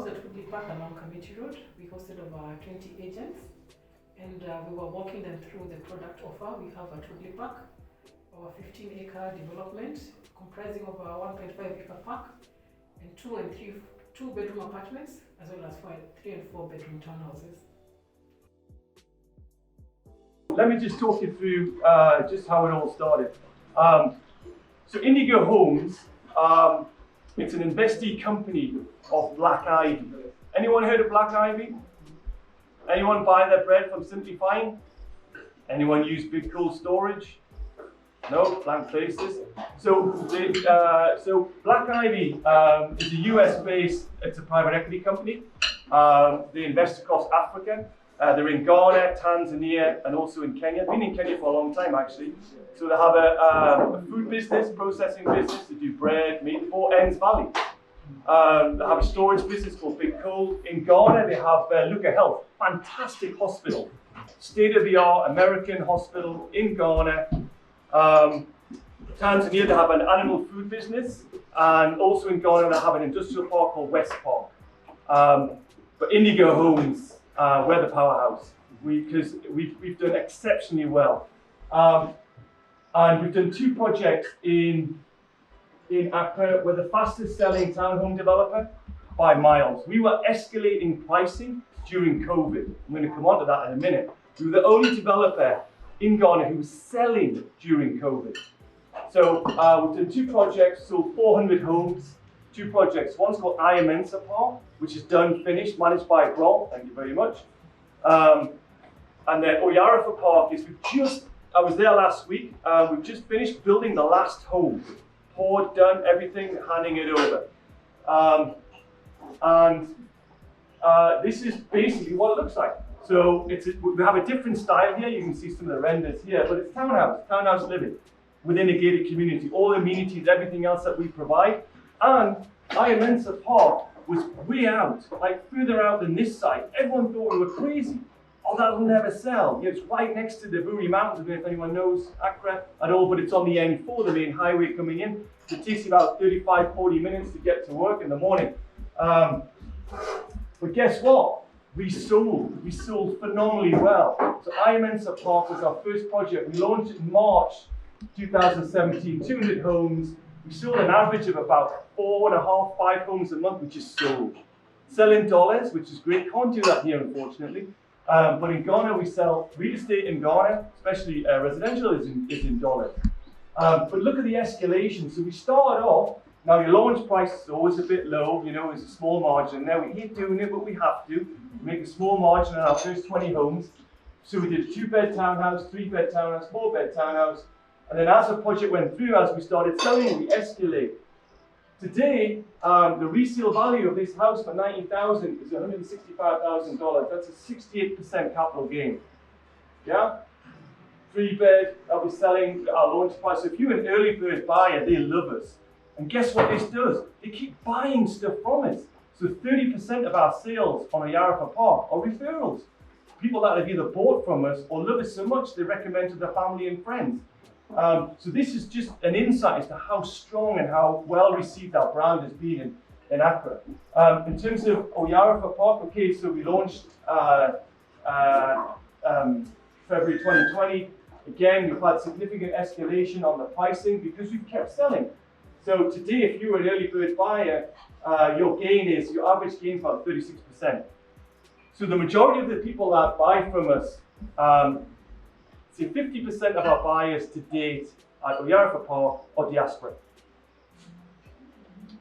house at Woodley Park along Committee Road. We hosted over 20 agents and we were walking them through the product offer we have at Woodley Park, our 15-acre development comprising of our 1.5-acre park and 2-bedroom apartments, as well as 3 and 4-bedroom townhouses. Let me just talk you through just how it all started. So Indigo Homes, it's an investee company of Black Ivy. Anyone heard of Black Ivy? Anyone buy their bread from Simply Fine? Anyone use big cold storage? No, blank faces. So Black Ivy is a US-based, it's a private equity company. They invest across Africa. They're in Ghana, Tanzania, and also in Kenya. Been in Kenya for a long time, actually. So they have a food business, processing business. They do bread, meat, for Enns Valley. They have a storage business called Big Cold. In Ghana, they have Luca Health, fantastic hospital, state-of-the-art American hospital in Ghana. Tanzania, they have an animal food business, and also in Ghana, they have an industrial park called West Park. But Indigo Homes, we're the powerhouse because we've done exceptionally well. And we've done 2 projects in Accra. We're the fastest selling townhome developer by miles. We were escalating pricing during COVID. I'm going to come on to that in a minute. We were the only developer in Ghana who was selling during COVID. So we've done 2 projects, sold 400 homes, 2 projects. One's called Mensa Park, which is done, finished, managed by Brawl. Thank you very much. And then Oyarafa Park is, I was there last week. We've just finished building the last home. Poured, done, everything, handing it over. This is basically what it looks like. So we have a different style here. You can see some of the renders here, but it's townhouse living within a gated community. All the amenities, everything else that we provide. And Mensa Park was way out, like further out than this site. Everyone thought we were crazy. Oh, that'll never sell. It's right next to the Buri Mountains, if anyone knows Accra at all, but it's on the N4, the main highway coming in. So it takes you about 35, 40 minutes to get to work in the morning. But guess what? We sold phenomenally well. So Mensa Park was our first project. We launched it in March 2017, 200 homes. We sold an average of about 4.5, 5 homes a month, which is sold. Selling dollars, which is great. Can't do that here, unfortunately. But in Ghana, we sell real estate in Ghana, especially residential, is in dollars. But look at the escalation. So we started off, now your launch price is always a bit low, it's a small margin. Now we hate doing it, but we have to. We make a small margin on our first 20 homes. So we did a 2-bed townhouse, 3-bed townhouse, 4-bed townhouse. And then as the project went through, as we started selling, we escalate. Today, the resale value of this house for $90,000 is $165,000. That's a 68% capital gain. Yeah? 3-bed, I'll be selling our launch price. So if you're an early bird buyer, they love us. And guess what this does? They keep buying stuff from us. So 30% of our sales on Oyarafa Park are referrals. People that have either bought from us or love us so much, they recommend to their family and friends. So this is just an insight as to how strong and how well received our brand has been in Accra. In terms of Oyarafa Park, okay, so we launched February 2020. Again, we've had significant escalation on the pricing because we've kept selling. So today, if you're an early bird buyer, your average gain is about 36%. So the majority of the people that buy from us, say 50% of our buyers to date at Oyarafa Park are diaspora.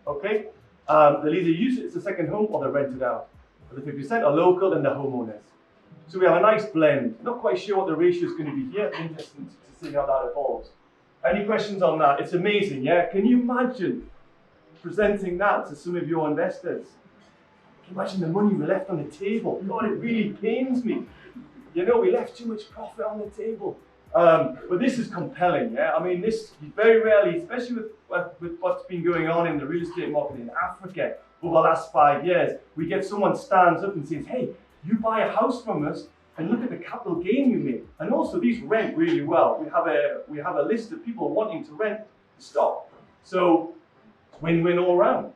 Okay? They'll either use it as a second home or they rent it out. But the 50% are local and they're homeowners. So we have a nice blend. Not quite sure what the ratio is going to be here. Interesting to see how that evolves. Any questions on that? It's amazing, yeah? Can you imagine presenting that to some of your investors? Can you imagine the money we left on the table? God, it really pains me. We left too much profit on the table. But this is compelling, yeah? I mean, this very rarely, especially with what's been going on in the real estate market in Africa over the last 5 years, we get someone stands up and says, hey, you buy a house from us and look at the capital gain you make. And also these rent really well. We have a list of people wanting to rent the stock. So win-win all around.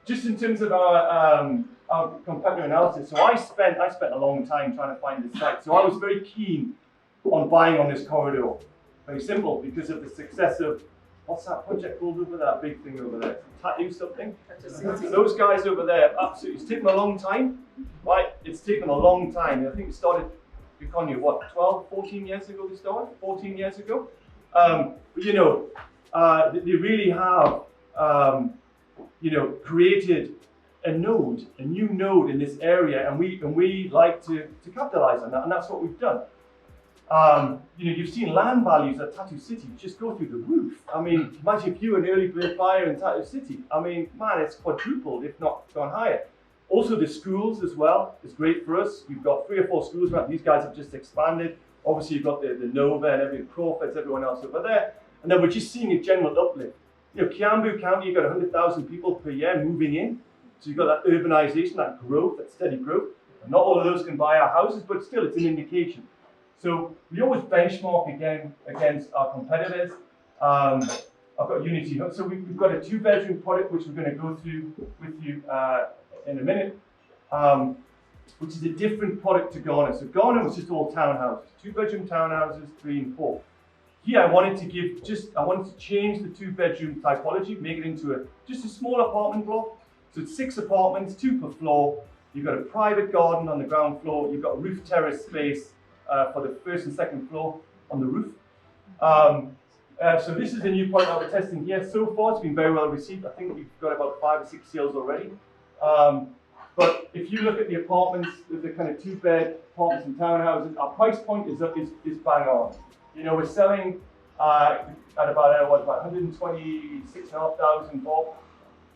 just in terms of our competitor analysis, so I spent a long time trying to find this site. So I was very keen on buying on this corridor. Very simple, because of the success of, what's that project called over there? That big thing over there? Tattoo something? Those guys over there, absolutely. It's taken a long time, right? It's taken a long time. I think it started, Beconia, what, 12, 14 years ago they started? 14 years ago? But you know, they really have, you know, created a new node in this area, and we like to capitalize on that, and that's what we've done. You know, you've seen land values at Tattoo City just go through the roof. I mean, imagine if you were an early bird buyer in Tattoo City. I mean, man, it's quadrupled, if not gone higher. Also, the schools as well is great for us. We've got 3 or 4 schools around. These guys have just expanded. Obviously, you've got the Nova and everything, Crawfords, everyone else over there. And then we're just seeing a general uplift. You know, Kiambu County, you've got 100,000 people per year moving in. So you've got that urbanization, that growth, that steady growth. And not all of those can buy our houses, but still, it's an indication. So we always benchmark again against our competitors. I've got Unity. So we've got a 2-bedroom product, which we're going to go through with you in a minute, which is a different product to Ghana. So Ghana was just all townhouses, 2-bedroom townhouses, 3 and 4. Here I wanted to change the 2-bedroom typology, make it into just a small apartment block. So it's 6 apartments, 2 per floor. You've got a private garden on the ground floor. You've got roof terrace space for the 1st and 2nd floor on the roof. So this is a new product that we're testing here. So far, it's been very well received. I think we've got about 5 or 6 sales already. But if you look at the apartments, the kind of 2-bed apartments and townhouses, our price point is bang on. You know, we're selling at about 126,500 bob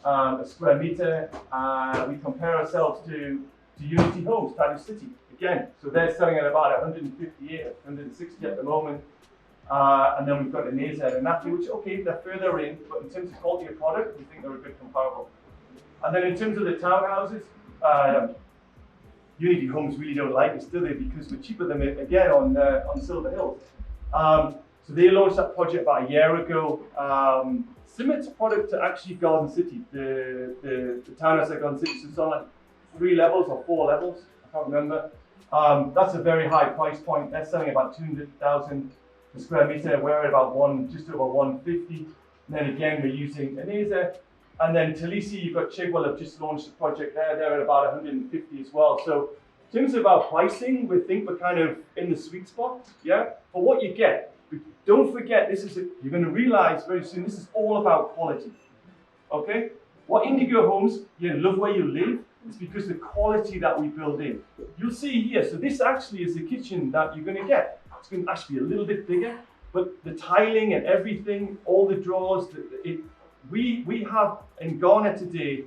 a square meter. We compare ourselves to Unity Homes, Tattoo City, again. So they're selling at about 158, 160 at the moment. And then we've got an AZ and Napi, which, okay, they're further in, but in terms of quality of product, we think they're a good comparable. And then in terms of the townhouses, Unity Homes really don't like us, do they? Because we're cheaper than them, again, on Silver Hills. So they launched that project about a year ago. Similar to product to actually Garden City, the townhouse at Garden City. So it's on like 3 levels or 4 levels, I can't remember. That's a very high price point. They're selling about 200,000 per square meter. We're at about just over 150. And then again, we're using an AZ. And then Talisi, you've got Chigwell have just launched a project there. They're at about 150 as well. So in terms of our pricing, we think we're kind of in the sweet spot, yeah? For what you get. But don't forget, you're going to realize very soon, this is all about quality, okay? What Indigo Homes, you love where you live, it's because of the quality that we build in. You'll see here, so this actually is the kitchen that you're going to get. It's going to actually be a little bit bigger, but the tiling and everything, all the drawers, we have in Ghana today,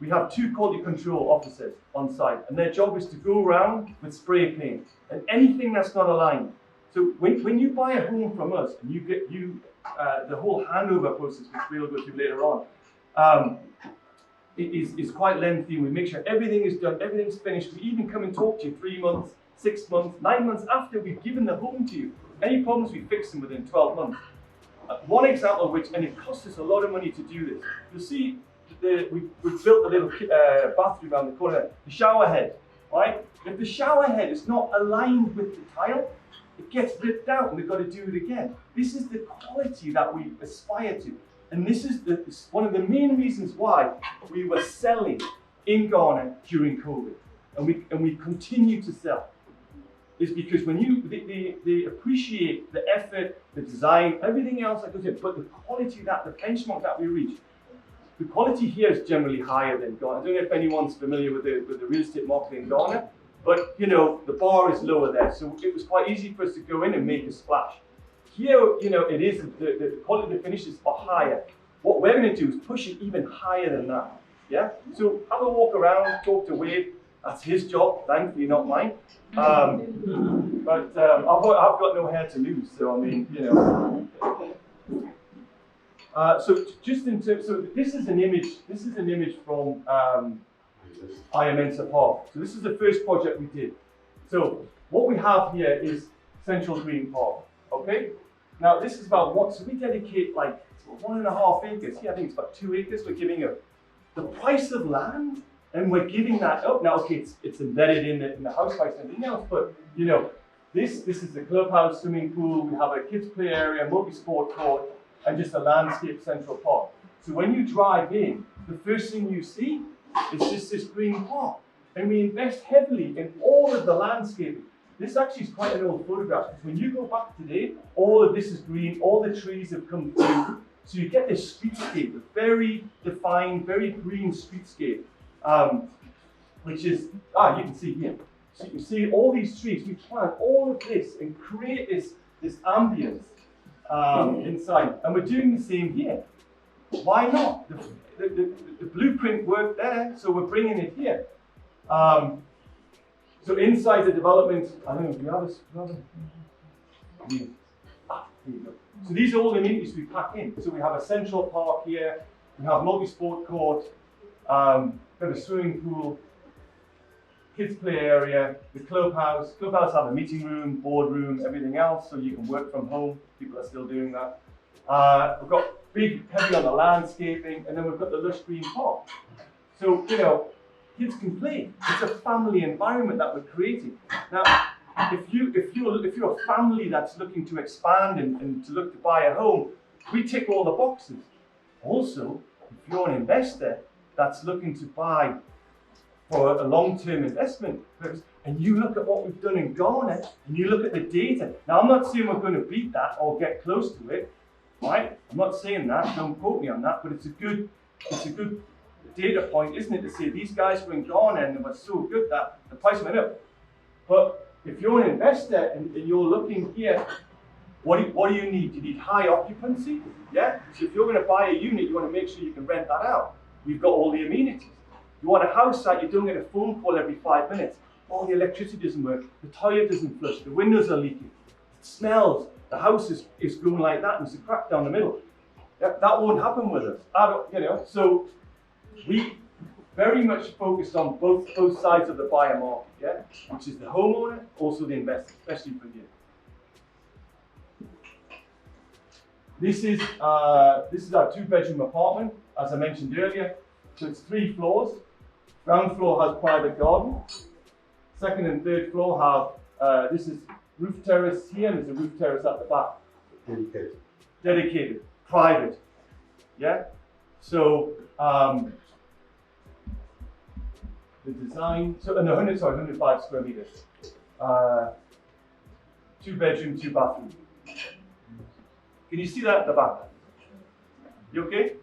we have 2 quality control officers on site, and their job is to go around with spray paint and anything that's not aligned. So when you buy a home from us and you get the whole handover process, which we'll go through later on, is quite lengthy. We make sure everything is done, everything's finished. We even come and talk to you 3 months, 6 months, 9 months after we've given the home to you. Any problems, we fix them within 12 months. One example of which, and it costs us a lot of money to do this. You'll see we've built a little bathroom around the corner, the shower head, right? If the shower head is not aligned with the tile, it gets ripped out and we've got to do it again. This is the quality that we aspire to. And this is one of the main reasons why we were selling in Ghana during COVID. And we continue to sell. Is because when they appreciate the effort, the design, everything else that goes in, but the quality the benchmark that we reach, the quality here is generally higher than Ghana. I don't know if anyone's familiar with the real estate market in Ghana, but you know, the bar is lower there. So it was quite easy for us to go in and make a splash. Here, you know, it is, the quality of the finishes are higher. What we're going to do is push it even higher than that. Yeah? So have a walk around, talk to Wade. That's his job, thankfully, not mine. But I've got no hair to lose, so I mean, you know. So just in terms, so this is an image. This is an image from Mensa Park. So this is the first project we did. So what we have here is Central Green Park. Okay. Now this is about what? So we dedicate like 1.5 acres. Here I think it's about 2 acres. We're giving up. the price of land, and we're giving that up. Now, okay, it's embedded in the house price and everything else, but you know, this is the clubhouse, swimming pool, we have a kids play area, multi-sport court, and just a landscape central park. So when you drive in, the first thing you see is just this green park. And we invest heavily in all of the landscaping. This actually is quite an old photograph, because when you go back today, all of this is green, all the trees have come through. So you get this streetscape, a very defined, very green streetscape, which is, you can see here. So you can see all these trees, we plant all of this and create this ambience inside. And we're doing the same here. Why not? The blueprint worked there, so we're bringing it here. So inside the development, I don't know, do you have a here you go. So these are all the amenities we pack in. So we have a central park here, we have multi-sport court, we have a swimming pool, kids play area, the clubhouse. Clubhouse have a meeting room, boardroom, everything else, so you can work from home. People are still doing that. We've got big, heavy on the landscaping, and then we've got the lush green park. So, you know, kids can play. It's a family environment that we're creating. Now, if you're a family that's looking to expand and to look to buy a home, we tick all the boxes. Also, if you're an investor that's looking to buy for a long-term investment purpose, and you look at what we've done in Ghana, and you look at the data. Now, I'm not saying we're going to beat that or get close to it, right? I'm not saying that. Don't quote me on that. But it's a good data point, isn't it, to say these guys were in Ghana and they were so good that the price went up. But if you're an investor and you're looking here, what do you need? You need high occupancy, yeah? So if you're going to buy a unit, you want to make sure you can rent that out. We've got all the amenities. You want a house that you don't get a phone call every 5 minutes. Oh, the electricity doesn't work, the toilet doesn't flush, the windows are leaking, it smells, the house is going like that and there's a crack down the middle. That won't happen with us. So we very much focused on both sides of the buyer market, yeah, which is the homeowner, also the investor, especially for you. This is our 2-bedroom apartment, as I mentioned earlier. So it's 3 floors. Ground floor has private garden. Second and third floor have this is roof terrace here, and there's a roof terrace at the back. Dedicated, private, yeah. So the design, so 105 square meters. 2-bedroom, 2-bathroom. Can you see that at the back? You okay?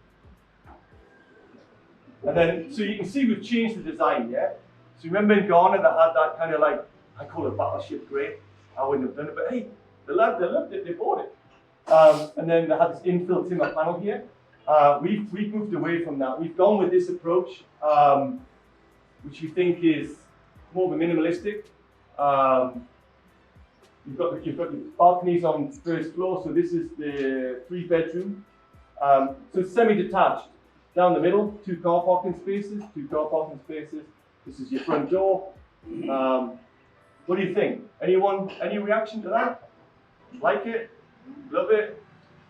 And then, so you can see we've changed the design, yeah? So remember in Ghana that had that kind of like, I call it battleship grey. I wouldn't have done it, but hey, they loved it, they bought it. And then they had this infill timber panel here. We've moved away from that. We've gone with this approach, which we think is more of a minimalistic. You've got your balconies on the first floor, so this is the 3-bedroom. So it's semi-detached. Down the middle, 2 car parking spaces, 2 car parking spaces. This is your front door. What do you think? Any reaction to that? Like it? Love it?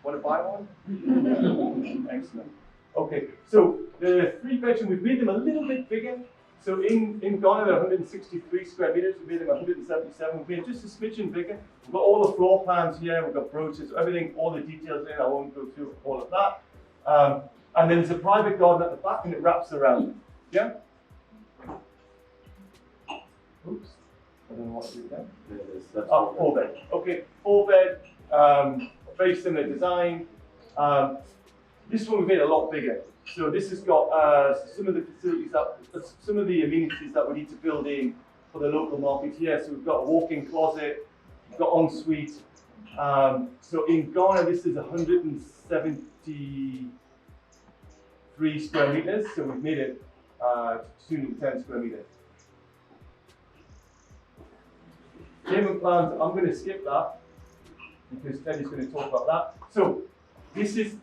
Want to buy one? Excellent. Okay, so the 3-bedroom, we've made them a little bit bigger. So in Ghana, they're 163 square meters. We made them 177. We've made just a smidgen bigger. We've got all the floor plans here. We've got brochures, everything, all the details in. I won't go through all of that. And then there's a private garden at the back, and it wraps around. Yeah? Oops. I don't know what to do there. That's 4-bed. Okay, 4-bed. Very similar design. This one we made a lot bigger. So this has got some of the facilities some of the amenities that we need to build in for the local market here. So we've got a walk-in closet, we've got ensuite. So in Ghana, this is 173 square meters. So we've made it 210 square meters. Payment plans, I'm going to skip that because Teddy's going to talk about that. So this is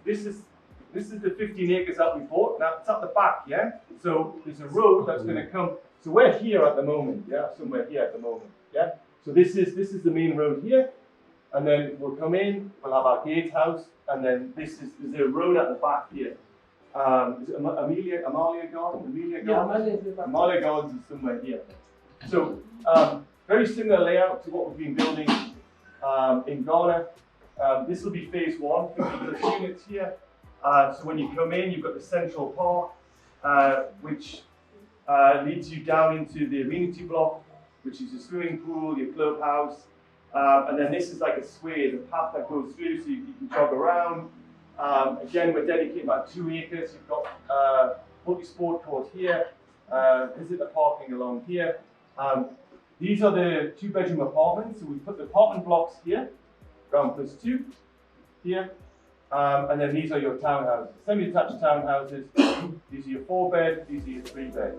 the 15 acres that we bought. Now it's at the back, yeah? So there's a road that's going to come. So we're here at the moment, yeah? Somewhere here at the moment, yeah? So this is the main road here. And then we'll come in, we'll have our gatehouse, and then there's a road at the back here. Is it Amalia Garden? Amelia Yeah, Gardens? Amalia Gardens is somewhere here. So very similar layout to what we've been building in Ghana. This will be phase 1, 50+ units here. So when you come in, you've got the central park, which leads you down into the amenity block, which is your swimming pool, your clubhouse, and then this is like a sway, the path that goes through, so you can jog around. Again, we're dedicating about 2 acres. You've got multi-sport court here, visitor parking along here. These are the 2-bedroom apartments, so we put the apartment blocks here, ground +2 here, and then these are your townhouses, semi-detached townhouses. These are your 4-bed, these are your 3-bed.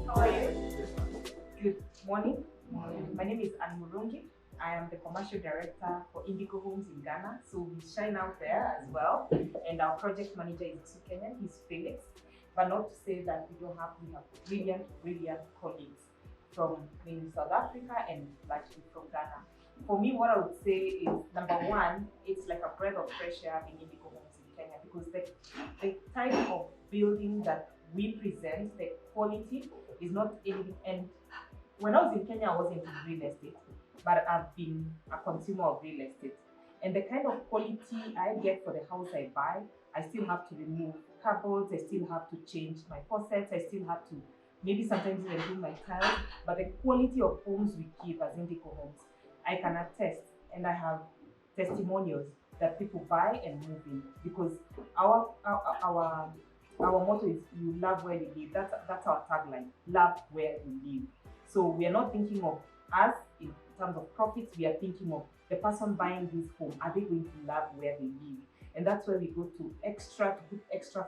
How are you? Good morning. My name is Anne Murungi. I am the commercial director for Indigo Homes in Ghana. So we shine out there as well. And our project manager is Kenyan, he's Felix. But not to say that we have brilliant colleagues from South Africa and largely from Ghana. For me, what I would say is, number one, it's like a breath of fresh air having Indigo Homes in Kenya, because the type of building that we present, the quality is not anything. And when I was in Kenya, I wasn't in real estate, but I've been a consumer of real estate. And the kind of quality I get for the house I buy, I still have to remove cupboards, I still have to change my faucets, I still have to maybe sometimes even do my tiles. But the quality of homes we keep as Indigo Homes, I can attest, and I have testimonials that people buy and move in, because our motto is "You love where you live." That's our tagline: "Love where you live." So we are not thinking of us in terms of profits. We are thinking of the person buying this home. Are they going to love where they live? And that's where we go to put extra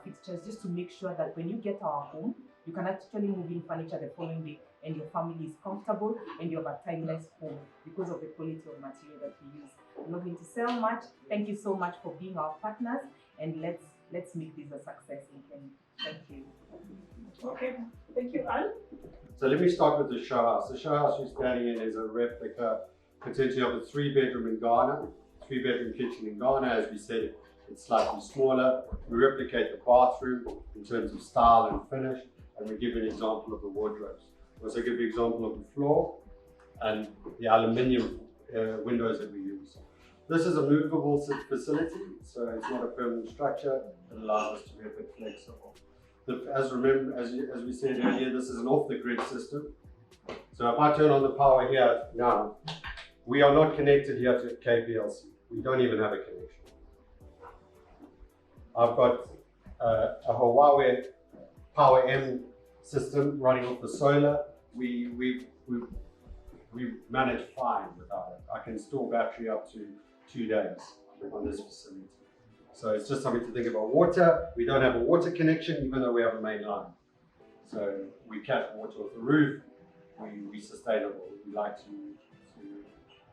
fixtures, just to make sure that when you get our home, you can actually move in furniture the following day and your family is comfortable and you have a timeless home because of the quality of material that we use. I'm not going to sell much. Thank you so much for being our partners, and let's make this a success in Kenya. Thank you. Okay, thank you, Anne. So let me start with the show house. The show house you're standing in is a replica, potentially of a 3-bedroom in Ghana, 3-bedroom kitchen in Ghana. As we said, it's slightly smaller. We replicate the bathroom in terms of style and finish, and we give an example of the wardrobes. We also give the example of the floor and the aluminium windows that we use. This is a movable facility, so it's not a permanent structure. It allows us to be a bit flexible. As we said earlier, this is an off-the-grid system. So if I turn on the power here now, we are not connected here to KPLC. We don't even have a connection. I've got a Huawei Power M system running off the solar. We manage fine without it. I can store battery up to 2 days on this facility. So it's just something to think about. Water, we don't have a water connection, even though we have a main line. So we catch water off the roof. We're sustainable. We like to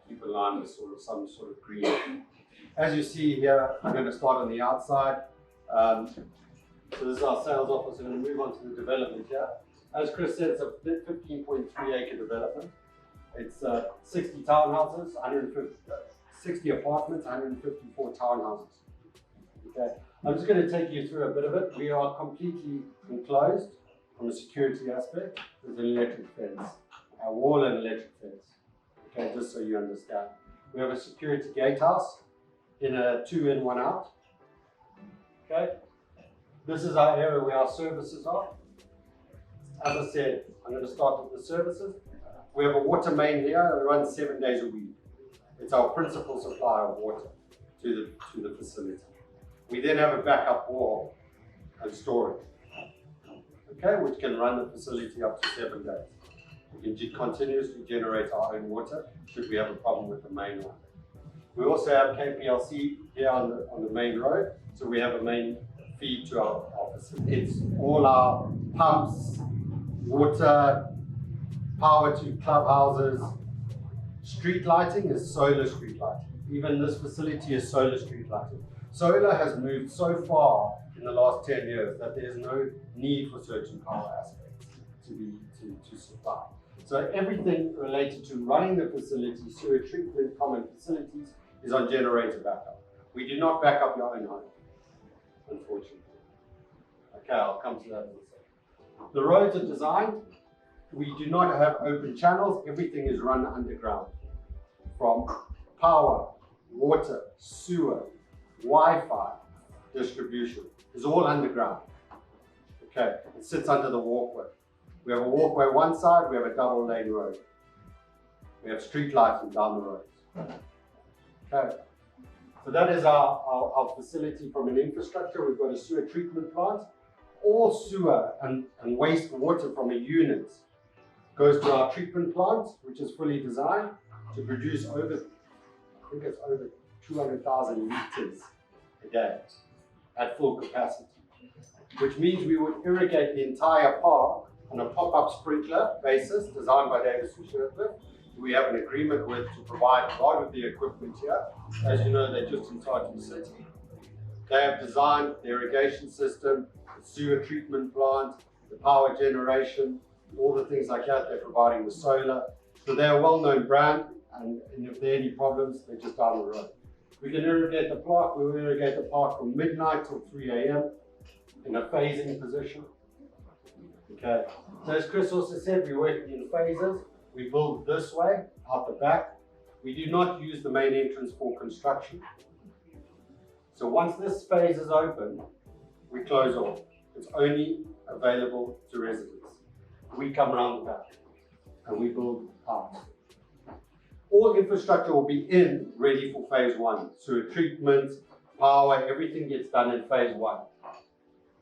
keep a line with some sort of green. As you see here, I'm going to start on the outside. So this is our sales office. I'm going to move on to the development here. As Chris said, it's a 15.3 acre development. It's 60 townhouses, 60 apartments, 154 townhouses. Okay, I'm just going to take you through a bit of it. We are completely enclosed from a security aspect. There's an electric fence, a wall and electric fence. Okay, just so you understand. We have a security gatehouse in a 2 in 1 out. Okay, this is our area where our services are. As I said, I'm going to start with the services. We have a water main here that runs 7 days a week. It's our principal supplier of water to the facility. We then have a backup wall and storage, okay, which can run the facility up to 7 days. We can continuously generate our own water should we have a problem with the main line. We also have KPLC here on the main road, so we have a main feed to our facility. It's all our pumps, water, power to clubhouses. Street lighting is solar street lighting. Even this facility is solar street lighting. Solar has moved so far in the last 10 years that there's no need for certain power aspects to supply. So everything related to running the facility, sewer treatment, common facilities, is on generator backup. We do not back up your own home, unfortunately. Okay, I'll come to that in a second. The roads are designed. We do not have open channels. Everything is run underground. From power, water, sewer, Wi-Fi, distribution is all underground. Okay, it sits under the walkway. We have a walkway one side, we have a double lane road. We have street lighting down the roads. Okay, so that is our facility from an infrastructure. We've got a sewer treatment plant. All sewer and waste water from a unit goes to our treatment plant, which is fully designed to produce over, I think it's over 200,000 liters a day at full capacity, which means we would irrigate the entire park on a pop-up sprinkler basis designed by David Sushirtliff. We have an agreement with to provide a lot of the equipment here. As you know, they're just in Tartu City. They have designed the irrigation system, the sewer treatment plant, the power generation, all the things like that. They're providing the solar. So they're a well-known brand, and if there are any problems, they're just down the road. We can irrigate the park. We will irrigate the park from midnight till 3 a.m. in a phasing position. Okay. So as Chris also said, we're working in phases. We build this way, out the back. We do not use the main entrance for construction. So once this phase is open, we close off. It's only available to residents. We come around the back and we build out. All infrastructure will be in ready for phase one. So treatment, power, everything gets done in phase one.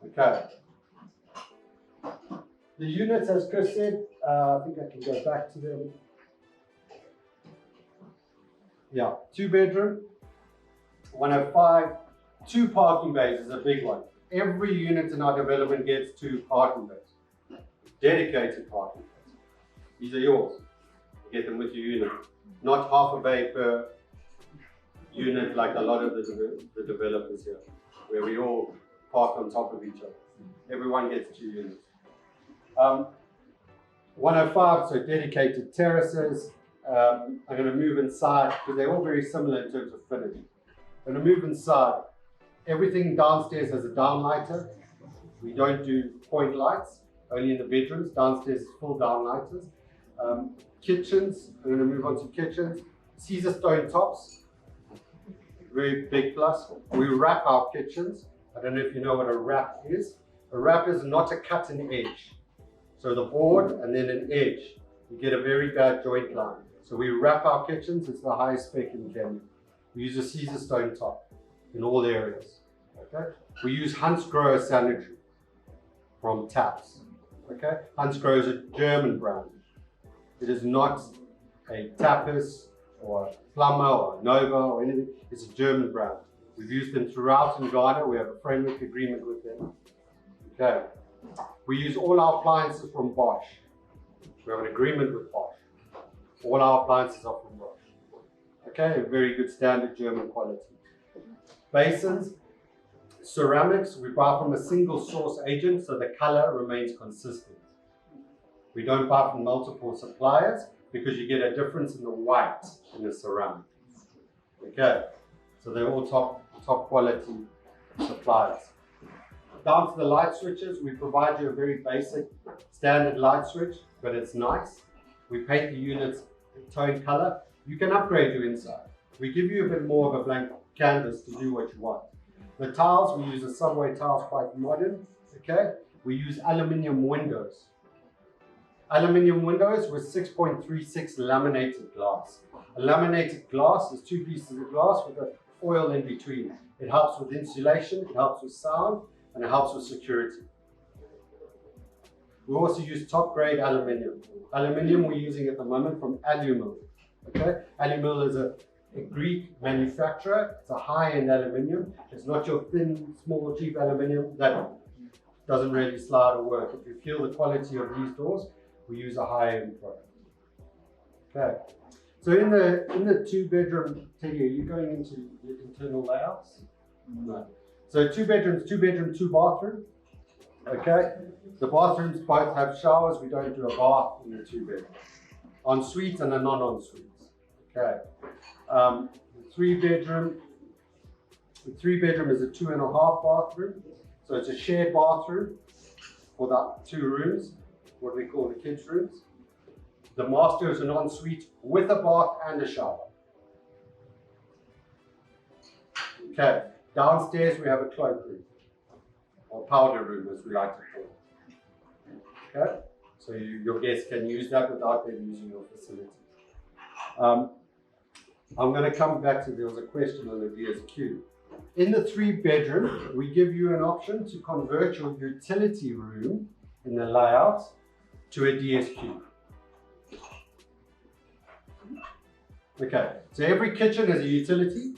Okay. The units, as Chris said, I think I can go back to them. Yeah, 2-bedroom, 105, 2 parking bays is a big one. Every unit in our development gets 2 parking bays, dedicated parking bays. These are yours. Get them with your unit. Not half a bay per unit like a lot of the developers here, where we all park on top of each other. Everyone gets 2 units. 105, so dedicated terraces. I'm going to move inside because they're all very similar in terms of finish. I'm going to move inside. Everything downstairs has a downlighter. We don't do point lights, only in the bedrooms. Downstairs is full downlighters. Kitchens, I'm going to move on to kitchens. Caesar stone tops, very big plus. We wrap our kitchens. I don't know if you know what a wrap is. A wrap is not a cut and edge. So the board and then an edge, you get a very bad joint line. So we wrap our kitchens. It's the highest spec in Kenya. We use a Caesar stone top in all areas. Okay. We use Hansgrohe sanitary from Taps. Okay. Hansgrohe is a German brand. It is not a Tapas or a Plumber or a Nova or anything. It's a German brand. We've used them throughout in Ghana. We have a framework agreement with them. Okay. We use all our appliances from Bosch. We have an agreement with Bosch. All our appliances are from Bosch. Okay, a very good standard German quality. Basins, ceramics, we buy from a single source agent so the color remains consistent. We don't buy from multiple suppliers because you get a difference in the white in the ceramic. Okay, so they're all top quality suppliers. Down to the light switches, we provide you a very basic standard light switch, but it's nice. We paint the units in tone color. You can upgrade your inside. We give you a bit more of a blank canvas to do what you want. The tiles, we use a subway tiles, quite modern, okay? We use aluminium windows. Aluminium windows with 6.36 laminated glass. A laminated glass is 2 pieces of glass with a foil in between. It helps with insulation, it helps with sound, and it helps with security. We also use top grade aluminium. Aluminium we're using at the moment from Alumil. Okay? Alumil is a Greek manufacturer. It's a high-end aluminium. It's not your thin, small, cheap aluminium that doesn't really slide or work. If you feel the quality of these doors, we use a high-end product. Okay. So in the 2-bedroom, Teddy, are you going into the internal layouts? No. So 2 bedrooms, 2 bedroom, 2 bathroom. Okay, the bathrooms both have showers. We don't do a bath in the 2-bedroom. En suite and a non-en-suite. Okay, the 3-bedroom. The 3-bedroom is a 2.5 bathroom, so it's a shared bathroom for the 2 rooms, what we call the kids' rooms. The master is an en-suite with a bath and a shower. Okay, downstairs we have a cloakroom, or powder room as we like to call it. Okay, so your guests can use that without them using your facility. I'm going to come back to, there was a question on the DSQ. In the 3-bedroom, we give you an option to convert your utility room in the layout to a DSQ. Okay, so every kitchen is a utility,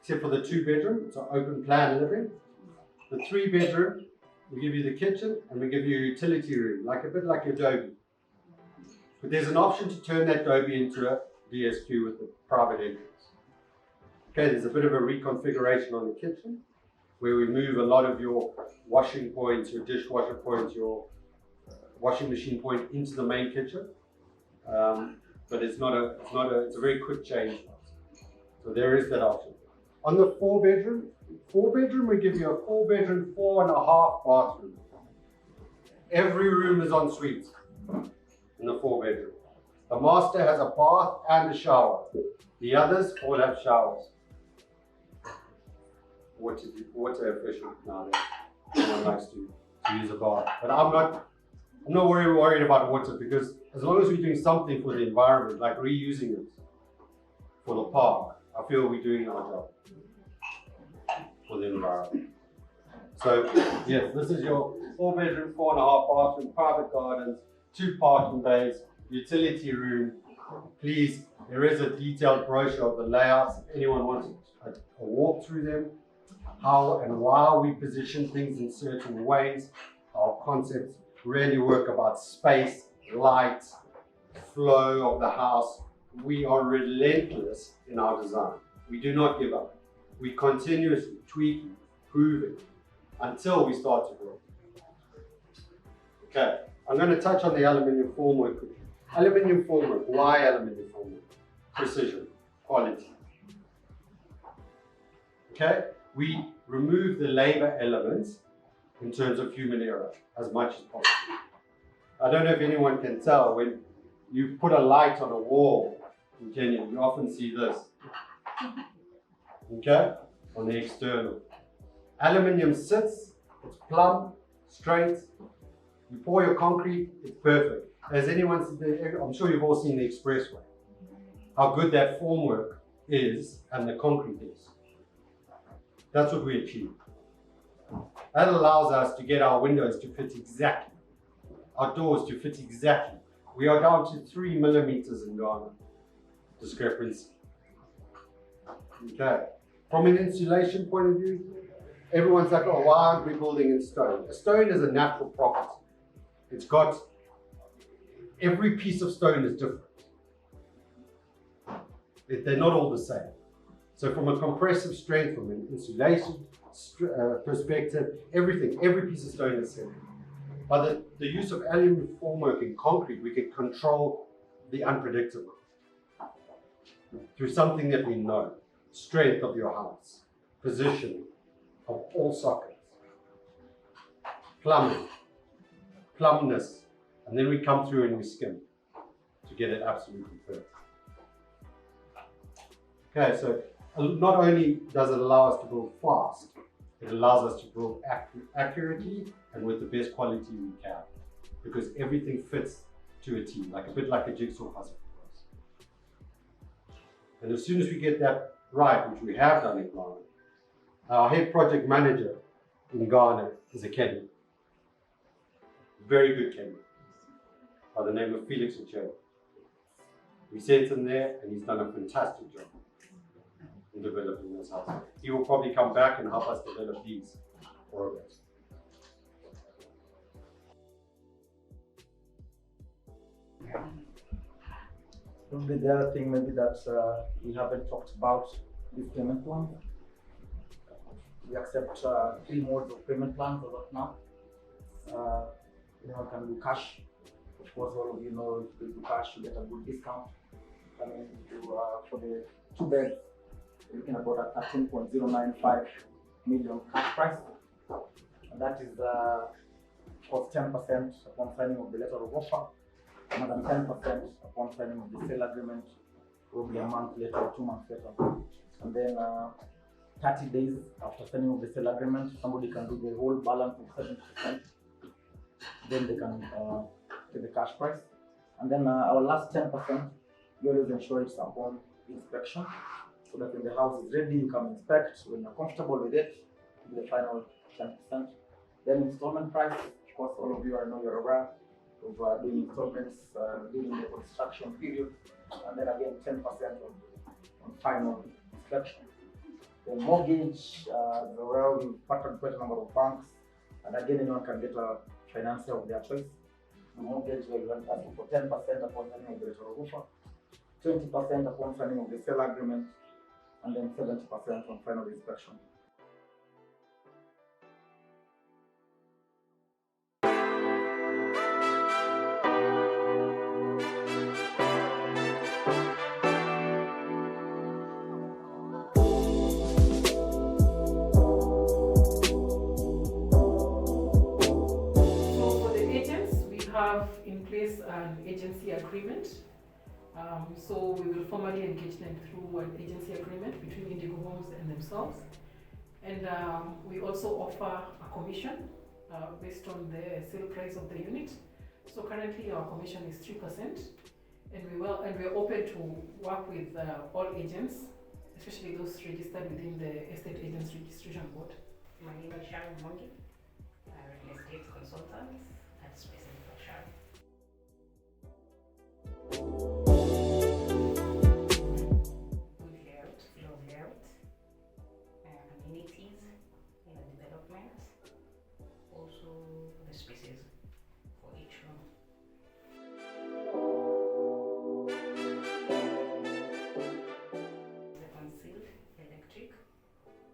except for the 2-bedroom, it's an open plan living. The 3-bedroom, we give you the kitchen and we give you a utility room, like a bit like your Dobie. But there's an option to turn that Dobie into a DSQ with the private entrance. Okay, there's a bit of a reconfiguration on the kitchen where we move a lot of your washing points, your dishwasher points, your washing machine point into the main kitchen. But it's a very quick change. So there is that option. On the 4-bedroom, we give you a 4-bedroom, 4.5 bathroom. Every room is en suite in the 4-bedroom. The master has a bath and a shower. The others all have showers. Water efficient nowadays. No one likes to use a bath. But I'm not worried about water, because as long as we're doing something for the environment, like reusing it for the park, I feel we're doing our job for the environment. So yes, this is your 4-bedroom, 4.5 bathroom, private gardens, 2 parking bays, utility room. Please, there is a detailed brochure of the layouts. If anyone wants a walk through them, how and why we position things in certain ways. Our concepts really work about space, light, flow of the house. We are relentless in our design. We do not give up. We continuously tweak, improving until we start to grow. Okay, I'm going to touch on the aluminium formwork quickly. Aluminium formwork. Why aluminium formwork? Precision, quality. Okay, we remove the labor elements in terms of human error as much as possible. I don't know if anyone can tell, when you put a light on a wall in Kenya, you often see this. Okay, on the external. Aluminium sits, it's plumb, straight. You pour your concrete, it's perfect. Has anyone seen I'm sure you've all seen the expressway. How good that formwork is and the concrete is. That's what we achieve. That allows us to get our windows to fit exactly, our doors to fit exactly. We are down to 3 millimeters in Ghana discrepancy. Okay. From an insulation point of view, everyone's like, oh, why aren't we building in stone? A stone is a natural property. It's got, every piece of stone is different. They're not all the same. So from a compressive strength, from an insulation perspective, everything, every piece of stone is same. By the use of aluminum formwork in concrete, we can control the unpredictable through something that we know. Strength of your house, positioning of all sockets, plumbing, plumbness, and then we come through and we skim to get it absolutely perfect. Okay, so not only does it allow us to build fast, it allows us to build accurately and with the best quality we can, because everything fits to a T, like a bit like a jigsaw puzzle for us. And as soon as we get that right, which we have done in Ghana, our head project manager in Ghana is a Kenyan, very good Kenyan, by the name of Felix Ochoa. We sent him there and he's done a fantastic job in developing this house. He will probably come back and help us develop these for a bit. Probably the other thing maybe that we haven't talked about is payment plan. We accept 3 modes of payment plans as of now. anyone can do cash. Of course, all of you know if you do cash, you get a good discount. Coming to for the 2 beds, you're looking about a 13.095 million cash price, and that is cost 10% upon signing of the letter of offer, another 10% upon signing of the sale agreement, probably a month later or 2 months later, and then 30 days after signing of the sale agreement, somebody can do the whole balance of 70%. Then they can get the cash price, and then our last 10%, we always ensure it's upon inspection, so that when the house is ready, you can inspect. When you're comfortable with it, the final 10%. Then installment price, of course, all of you, I know you're aware of doing installments during the construction period, and then again 10% on final inspection. The mortgage, well, we've partnered quite a number of banks, and again, anyone can get a financier of their choice. The mortgage, we are asking for 10% upon signing of the letter of offer, 20% upon signing of the sale agreement, and then 70% on final inspection. Have in place an agency agreement. So we will formally engage them through an agency agreement between Indigo Homes and themselves. And we also offer a commission based on the sale price of the unit. So currently our commission is 3%, and we're open to work with all agents, especially those registered within the Estate Agents Registration Board. My name is Sharon Mongi. I'm a real estate consultant at Space Infrastructure. Good layout, flow layout, amenities in the development, also the spaces for each room. The concealed electric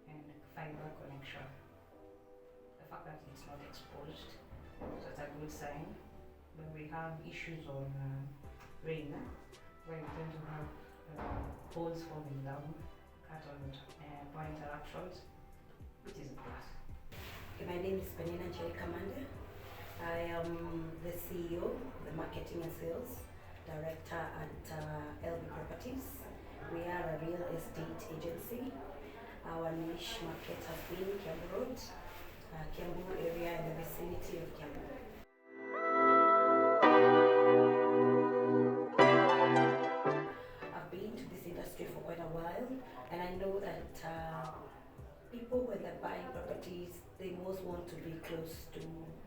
and fiber connection. The fact that it's not exposed, so it's a good sign. When we have issues on rain, where we tend to have poles falling down, cut on power interruptions, which is a plus. Okay, my name is Penina Joy Commander. I am the CEO, the Marketing and Sales Director at LB Properties. We are a real estate agency. Our niche market has been Kiambu Road, Kiambu area and the vicinity of Kiambu. I've been to this industry for quite a while, and I know that people, when they're buying properties, they most want to be close to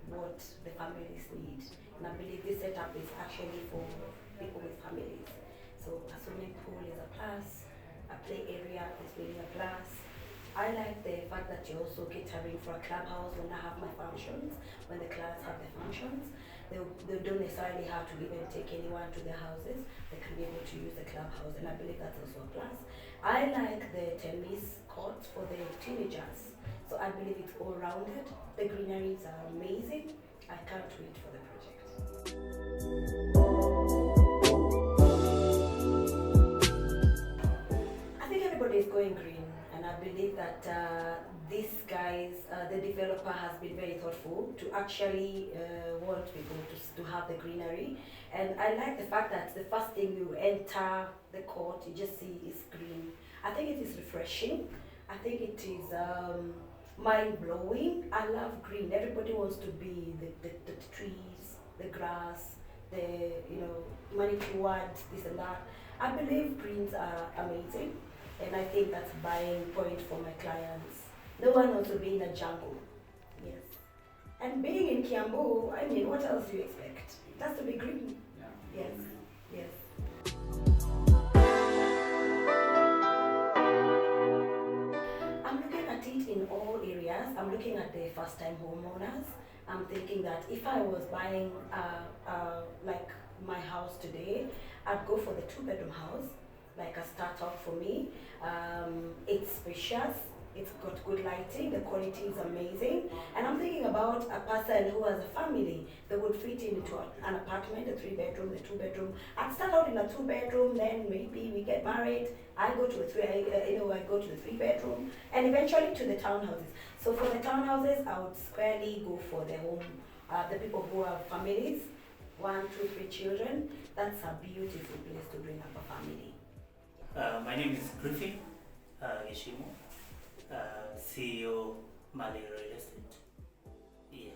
what the families need. And I believe this setup is actually for people with families. So a swimming pool is a plus, a play area is really a plus. I like the fact that you're also catering for a clubhouse when I have my functions, when the clubs have their functions. They don't necessarily have to even take anyone to their houses. They can be able to use the clubhouse, and I believe that's also a plus. I like the tennis courts for the teenagers. So I believe it's all rounded. The greeneries are amazing. I can't wait for the project. I think everybody is going green. And I believe that these guys, the developer has been very thoughtful to actually want people to have the greenery. And I like the fact that the first thing you enter the court, you just see is green. I think it is refreshing. I think it is mind-blowing. I love green. Everybody wants to be the trees, the grass, the manicured, this and that. I believe greens are amazing. And I think that's a buying point for my clients. No one wants to be in a jungle. Yes. And being in Kiambu, I mean, what else do you expect? It has to be green. Yeah. Yes. Yes. I'm looking at it in all areas. I'm looking at the first-time homeowners. I'm thinking that if I was buying like my house today, I'd go for the 2-bedroom house. Like a startup for me. It's spacious, It's got good lighting, the quality is amazing. And I'm thinking about a person who has a family that would fit into an apartment, a 3-bedroom, a 2-bedroom. I'd start out in a 2-bedroom, then maybe we get married. I go to I go to the 3-bedroom, and eventually to the townhouses. So for the townhouses, I would squarely go for the home, the people who have families, 1, 2, 3 children. That's a beautiful place to bring up a family. My name is Griffin Geshimo, CEO Mali Real Estate. Yeah.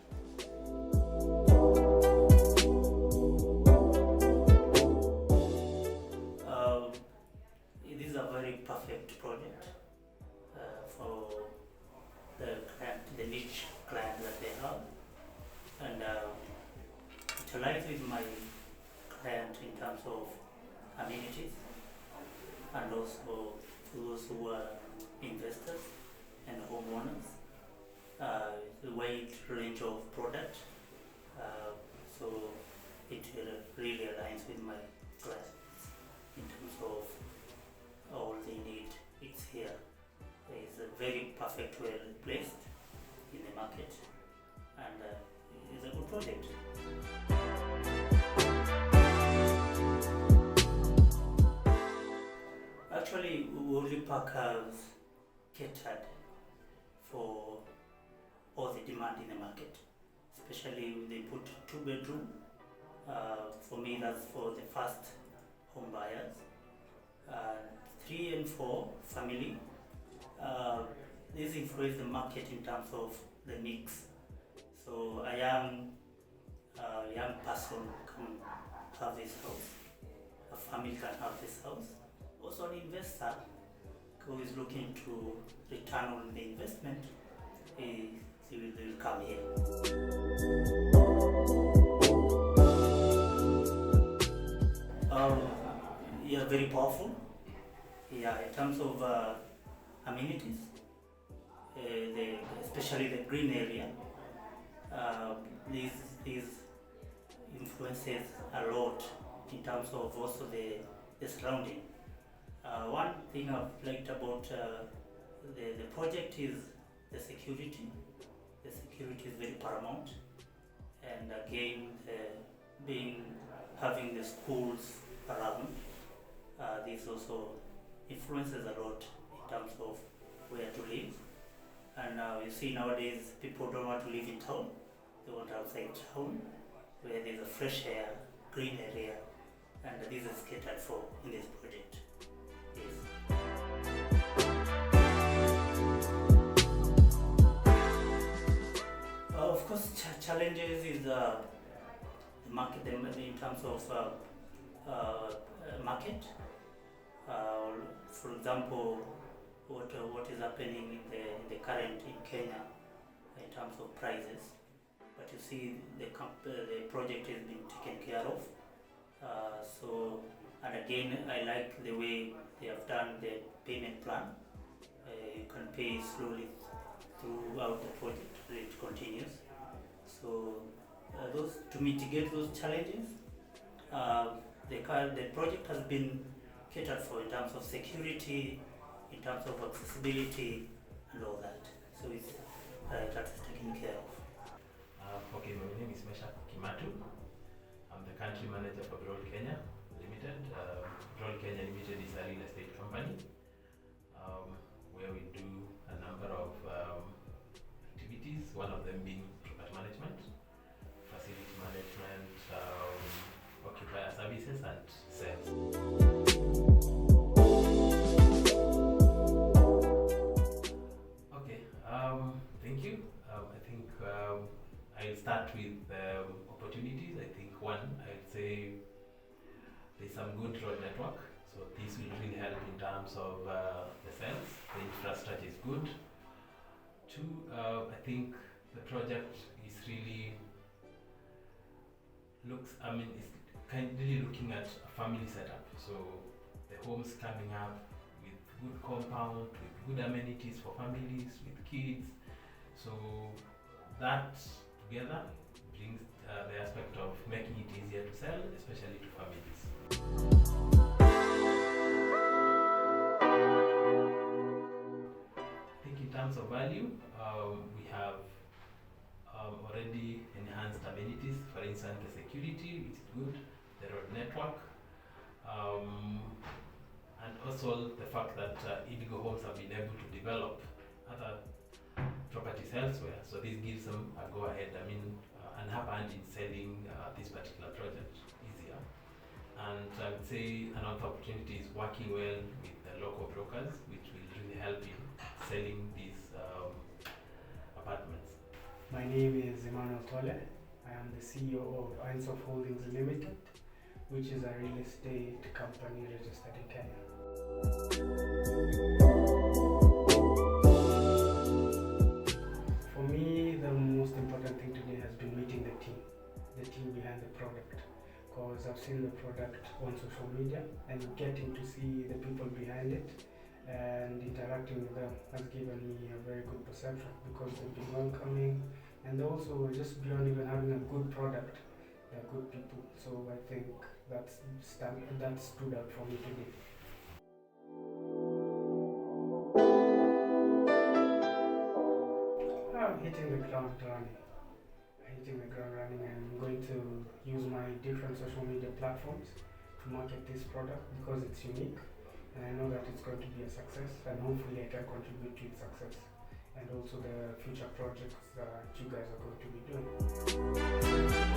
It is a very perfect project for the client, the niche client that they have, and it aligns with my client in terms of amenities, and also for those who are investors and homeowners, the wide range of product, so it really aligns with my clients in terms of all they need. It's here. It's a very perfect, well placed in the market, and it's a good project. Actually, Woodley Park has catered for all the demand in the market, especially when they put 2-bedroom. For me, that's for the first home buyers. 3 and 4 family. This influences the market in terms of the mix. So a young person can have this house. A family can have this house. Also an investor who is looking to return on the investment, they will come here. Yeah, very powerful. Yeah, in terms of amenities, especially the green area, these influences a lot in terms of also the surrounding. One thing I've liked about the project is the security. The security is very paramount, and again, having the schools around, this also influences a lot in terms of where to live. And you see nowadays people don't want to live in town; they want outside town, where there's a fresh air, green area, and this is catered for in this project. Of course, challenges is the market in terms of market. For example, what is happening in the current in Kenya in terms of prices. But you see, the project has been taken care of. And again, I like the way they have done the payment plan. You can pay slowly throughout the project, it continues. So to mitigate those challenges, the project has been catered for in terms of security, in terms of accessibility, and all that. So that is taken care of. Okay, my name is Mesha Kimatu. I'm the country manager for Grow Kenya Limited. Grow Kenya Limited is a real estate company where we do a number of activities, one of them being property management, facility management, occupier services, and sales. Okay, thank you. I think I'll start with opportunities. I think one, I'd say there's some good road network. So this will really help in terms of the sales. The infrastructure is good. 2, I think the project is really really looking at a family setup. So the homes coming up with good compound, with good amenities for families, with kids. So that together brings the aspect of making it easier to sell, especially to families. I think in terms of value, we have already enhanced amenities, for instance, the security, which is good, the road network, and also the fact that Indigo Homes have been able to develop other properties elsewhere. So this gives them a go-ahead, an upper hand in selling this particular project easier. And I would say another opportunity is working well with the local brokers, which will really help in selling these apartments. My name is Emmanuel Tole. I am the CEO of Einsof Holdings Limited, which is a real estate company registered in Kenya. For me, the most important thing today has been meeting the team behind the product, because I've seen the product on social media, and getting to see the people behind it and interacting with them has given me a very good perception, because they've been welcoming, and also just beyond even having a good product, they're good people. So I think that stood out for me today. I'm hitting the ground running. I'm going to use my different social media platforms to market this product, because it's unique, and I know that it's going to be a success, and hopefully I can contribute to its success and also the future projects that you guys are going to be doing.